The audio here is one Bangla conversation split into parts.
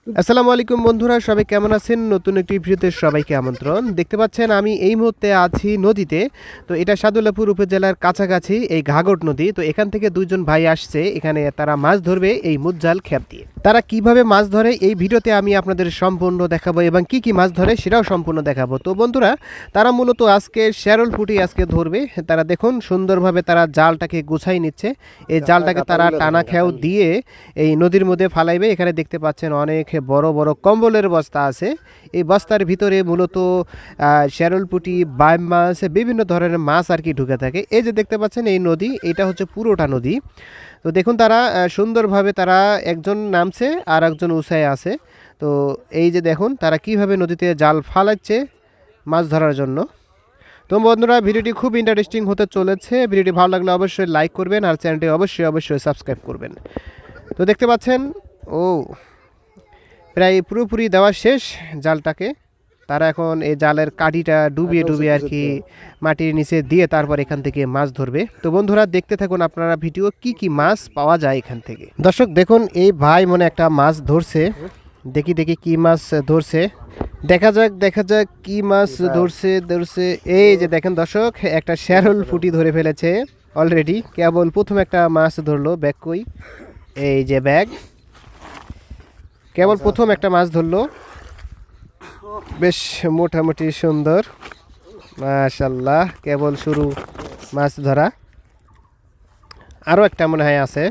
আসসালামু আলাইকুম বন্ধুরা, সবাই কেমন আছেন? নতুন একটি ভিডিওতে সবাইকে আমন্ত্রণ। দেখতে পাচ্ছেন আমি এই মুহূর্তে আছি নদীতে। তো এটা সাদুল্লাপুর উপজেলার কাছাকাছি এই ঘাঘট নদী। তো এখান থেকে দুইজন ভাই আসছে, এখানে তারা মাছ ধরবে এই মুজ্জাল খেপ দিয়ে। তারা কিভাবে মাছ ধরে এই ভিডিওতে আমি আপনাদের সম্পূর্ণ দেখাবো এবং কি কি মাছ ধরে সেটাও সম্পূর্ণ দেখাবো। তো বন্ধুরা, তারা মূলত আজকে শ্যারল পুঁটি আজকে ধরবে। তারা দেখুন সুন্দরভাবে তারা জালটাকে গুছাই নিচ্ছে। এই জালটাকে তারা টানা খেয়াও দিয়ে এই নদীর মধ্যে ফালাইবে। এখানে দেখতে পাচ্ছেন অনেক বড় বড় কম্বলের বস্তা আছে। এই বস্তার ভিতরে মূলত শ্যারল পুঁটি, বাইম মাছ, বিভিন্ন ধরনের মাছ আর কি ঢুকে থাকে। এই যে দেখতে পাচ্ছেন এই নদী, এটা হচ্ছে পুরোটা নদী। তো দেখুন তারা সুন্দরভাবে তারা একজন নামছে আর একজন উঁচায় আছে। তো এই যে দেখুন তারা কিভাবে নদীতে জাল ফালাচ্ছে মাছ ধরার জন্য। তো বন্ধুরা, ভিডিওটি খুব ইন্টারেস্টিং হতে চলেছে। ভিডিওটি ভালো লাগলে অবশ্যই লাইক করবেন আর চ্যানেলটি অবশ্যই সাবস্ক্রাইব করবেন। তো দেখতে পাচ্ছেন প্রায় পুরোপুরি দেওয়া শেষ জালটাকে। তারা এখন এই জালের কাঠিটা ডুবিয়ে আর কি মাটির নিচে দিয়ে তারপর এখান থেকে মাছ ধরবে। তো বন্ধুরা, দেখতে থাকুন আপনারা ভিডিও কি কি মাছ পাওয়া যায় এখান থেকে। দর্শক দেখুন, এই ভাই মনে একটা মাছ ধরছে। দেখি কি মাছ ধরছে, দেখা যাক কি মাছ ধরছে। এই যে দেখেন দর্শক, একটা শ্যারল পুঁটি ধরে ফেলেছে অলরেডি। কেবল প্রথম একটা মাছ ধরলো। ব্যাগ কই? এই যে ব্যাগ, কেবল প্রথম একটা মাছ ধরলো। বেশ মোটামুটি সুন্দর, মাশাআল্লাহ। কেবল শুরু মাছ ধরা। আরও একটা মনে হয় আছে,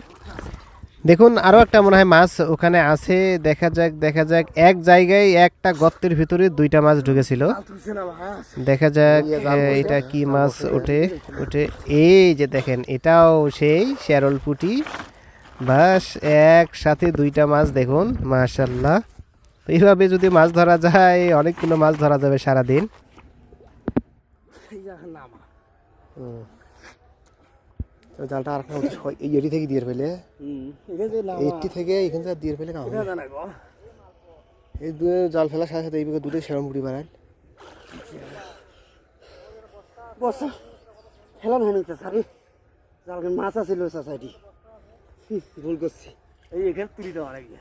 দেখুন আরও একটা মনে হয় মাছ ওখানে আছে। দেখা যাক এক জায়গায় একটা গর্তের ভিতরে দুইটা মাছ ঢুকেছিল। দেখা যাক এটা কি মাছ ওঠে। এই যে দেখেন, এটাও সেই শ্যারল পুঁটি। বাস একসাথে দুইটা মাছ, দেখুন মাশাআল্লাহ। তো এইভাবে যদি মাছ ধরা যায় অনেকগুলো মাছ ধরা যাবে সারাদিন। জালটা আর এটি থেকে দিয়ে ফেলে, এইটি থেকে এখান থেকে দিয়ে ফেলে এই জাল ফেলার সাথে সাথে এইভাবে দুটো শ্যারল পুঁটি বাড়ায়। ফেলান হয়নি স্যার, জাল মাছ আছিল সাইডি, ভুল করছি। এই এখানে তুলি দেওয়া লাগবে,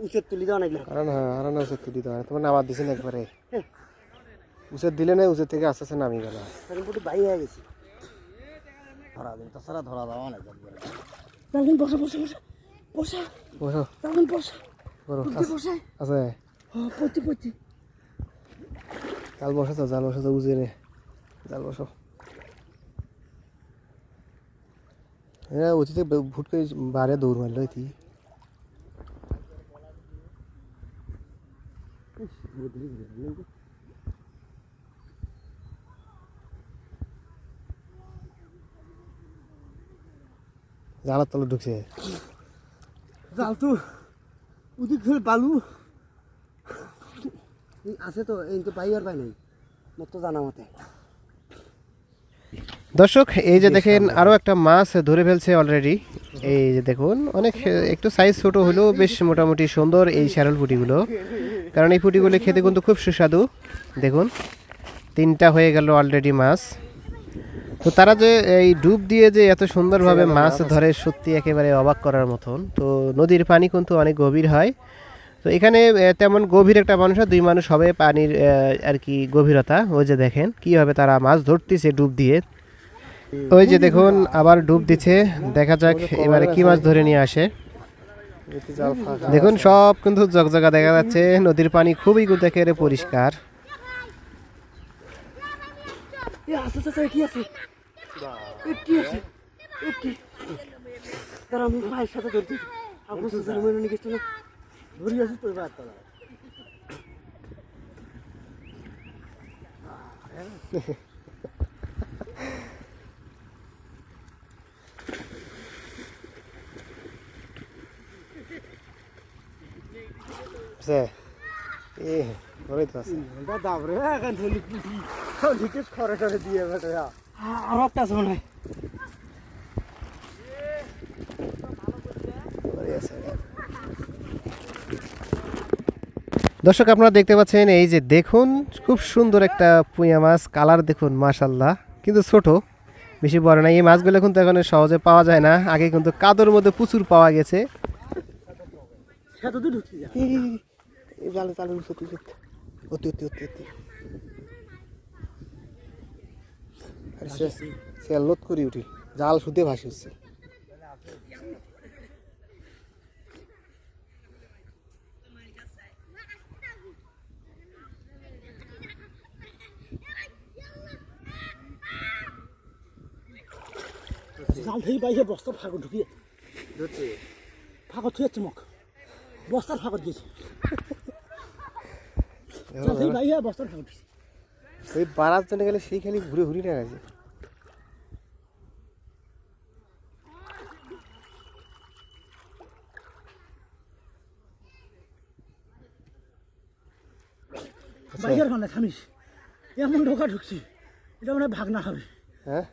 উচের তুলি দেওয়া লাগবে। আর না উচের তুলি দেওয়া, তোমার নামার দিছেন একবারে। উচের দিলে না, উচের থেকে আস্তে আস্তে নামিয়ে গেল। বাই হয়ে গেছি, ধরা দিন তাছাড়া ধরা দেওয়া নাই। বসা বসা বসা বসা বসা বসা আছে পড়ছি জাল বসাছো উজে রে, জাল বসো। হ্যাঁ, অতীতে ভুট করে বারে দৌড় মারলো। এটি জালার তলে ঢুকছে জাল তো ওদিক ফেলে বালু আছে। তো এই তো পাই আর পাই নাই মত জানা মতে। দর্শক এই যে দেখেন আরও একটা মাছ ধরে ফেলছে অলরেডি। এই যে দেখুন, অনেক একটু সাইজ ছোট হলেও বেশ মোটামুটি সুন্দর এই শ্যারল পুঁটিগুলো। কারণ এই পুঁটিগুলো খেতে কিন্তু খুব সুস্বাদু। দেখুন তিনটা হয়ে গেল অলরেডি মাছ। তো তারা যে এই ডুব দিয়ে যে এত সুন্দরভাবে মাছ ধরে, সত্যি একেবারে অবাক করার মতন। তো নদীর পানি কিন্তু অনেক গভীর হয়। তো এখানে তেমন গভীর একটা মানুষ, দুই মানুষ হবে পানির আর কি গভীরতা। ওই যে দেখেন কীভাবে তারা মাছ ধরতেছে ডুব দিয়ে। ওই যে দেখুন আবার ডুব দিচ্ছে। দেখা যাক এবারে কি মাছ ধরে নিয়ে আসে। দেখুন সব কিন্তু জগজগা দেখা যাচ্ছে। নদীর পানি খুবই কিন্তু একেবারে পরিষ্কার। দর্শক আপনারা দেখতে পাচ্ছেন, এই যে দেখুন খুব সুন্দর একটা পুঁয়া মাছ। কালার দেখুন মাশাআল্লাহ, কিন্তু ছোট, বেশি বড় না। এই মাছগুলো কিন্তু এখন সহজে পাওয়া যায় না। আগে কিন্তু কাদর মধ্যে প্রচুর পাওয়া গেছে। সে তো ঢুকছি এই জালে চালু সত্যি সত্যি অতি অতি অতি অতি সে লোদ করি উঠি জাল শুধু ভাসি হচ্ছে জাল থেকে বাইরে বস্তার ফাঁকত ঢুকিয়ে ফাঁকত থুয়েছে মুখ বস্তার ফাঁকত গেছে জাল থেকে বাইরে বস্তার ফাঁকত ওই বারার জন্য গেলে সেই খালি ঘুরে ঘুরি না গেছে বাইরের মানে থামিস এমন ঢোকা ঢুকছি এটা মানে ভাগনা হবে হ্যাঁ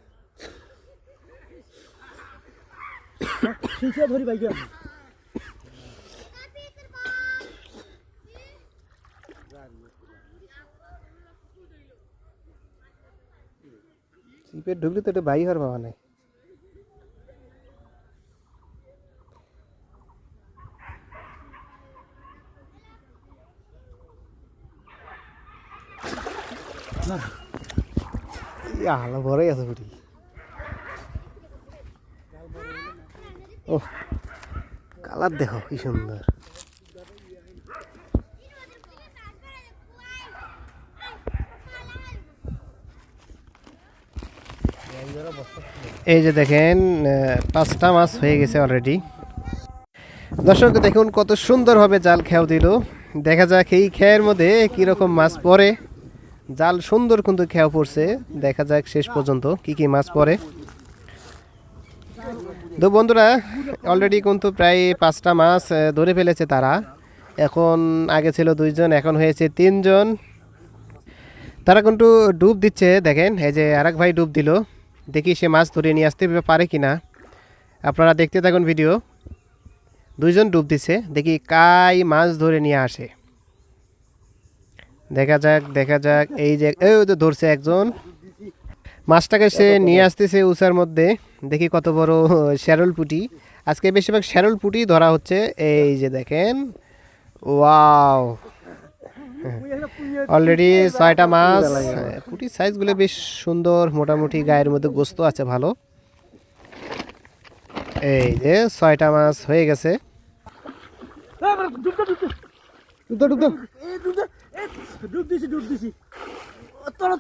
শিশে ধরি বাইকে সিপে ঢুকলে তো এটা বাই হওয়ার বাবা নাই আলো ভরে আছে পুরি ও কালার দেখো কি সুন্দর এই যে দেখেন 5টা মাছ হয়ে গেছে অলরেডি দর্শক দেখুন কত সুন্দরভাবে জাল খেয়াও দিল দেখা যাক এই খেয়ের মধ্যে কীরকম মাছ পড়ে জাল সুন্দর কিন্তু খেয়াও পড়ছে দেখা যাক শেষ পর্যন্ত কি কি মাছ পড়ে তো বন্ধুরা অলরেডি কিন্তু প্রায় 5টা মাছ ধরে ফেলেছে তারা এখন আগে ছিল 2 জন এখন হয়েছে 3 জন তারা কিন্তু ডুব দিচ্ছে দেখেন এই যে আরেক ভাই ডুব দিল দেখি সে মাছ ধরে নিয়ে আসতে পারে কিনা আপনারা দেখতে থাকুন ভিডিও 2 জন ডুব দিচ্ছে দেখি কাই মাছ ধরে নিয়ে আসে দেখা যাক এই যে এই তো ধরছে একজন মাছটাকে সে নিয়ে আসতেছে উচার মধ্যে দেখি কত বড় শ্যারল পুঁটি আজকে বেশিরভাগ শ্যারল পুঁটি ধরা হচ্ছে এই যে দেখেন ওয়াও অলরেডি 6টা মাছ পুঁটির সাইজগুলো বেশ সুন্দর মোটামুটি গায়ের মধ্যে গোস্ত আছে ভালো এই যে 6টা মাছ হয়ে গেছে ডুব দিছি তল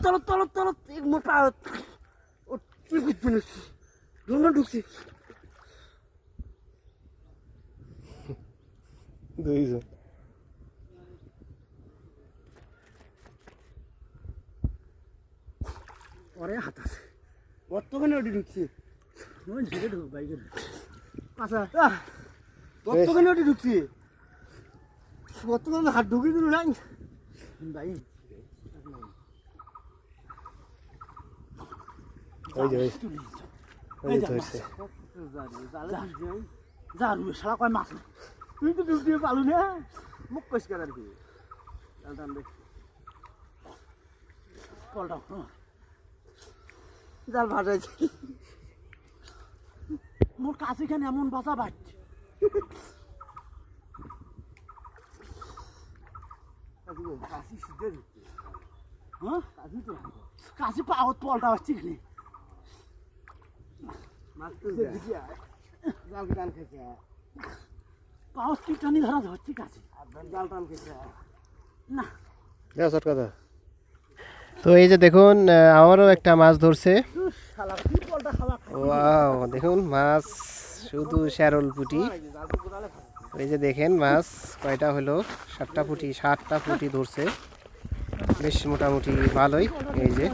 মোটা ঢুকছি ওরে হাত আছে কতখানি ওটি ঢুকছি ঝেড়ে ঢুক বাইকে আচ্ছা কতখানি ওটি ঢুকছি কতখানি হাত ঢুকি দিল নাই ভাই শালা কয় মাছ তুই তো ডুব দিয়ে পালু না মুখ পরিষ্কার আর কি পলটা জাল ভাজাইছি মোর কাছে এখানে এমন বাঁচা বাড়ছে কাশি সিদ্ধে হ্যাঁ কাশি পাওয়ার পলটা হচ্ছে এখানে জাল টান খেয়েছে পাওয়ার কি টানি ধরা ধরছি কাছে জাল টান খেয়েছে না তো এই যে দেখুন আমারও একটা মাছ ধরছে ওয়াও দেখুন মাছ শুধু শ্যারল পুঁটি এই যে দেখেন মাছ কয়টা হলো 7টা পুঁটি ধরছে বেশ মোটামুটি ভালোই এই যে